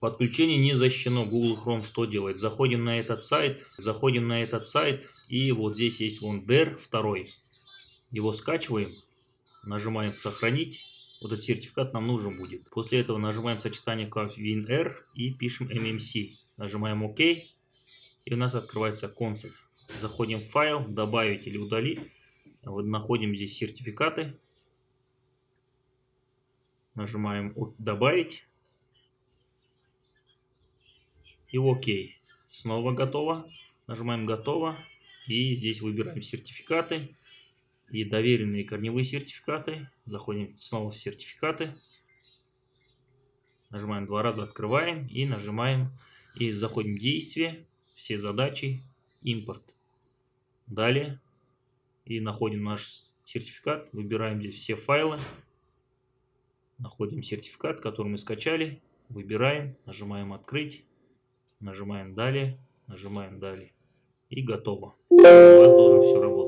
Подключение не защищено. Google Chrome что делает? Заходим на этот сайт, и вот здесь есть вон DER 2. Его скачиваем, нажимаем сохранить. Вот этот сертификат нам нужен будет. После этого нажимаем сочетание клавиш WinR и пишем MMC. Нажимаем ОК, и у нас открывается консоль. Заходим в файл, добавить или удалить. Вот находим здесь сертификаты. Нажимаем добавить. И ОК. Снова готово. Нажимаем готово. И здесь выбираем сертификаты. И доверенные корневые сертификаты. Заходим снова в сертификаты. Нажимаем 2 раза, открываем. И нажимаем. И заходим в действие. Все задачи. Импорт. Далее. И находим наш сертификат. Выбираем здесь все файлы. Находим сертификат, который мы скачали. Выбираем. Нажимаем открыть. Нажимаем далее. Нажимаем далее. И готово. У вас должен все работать.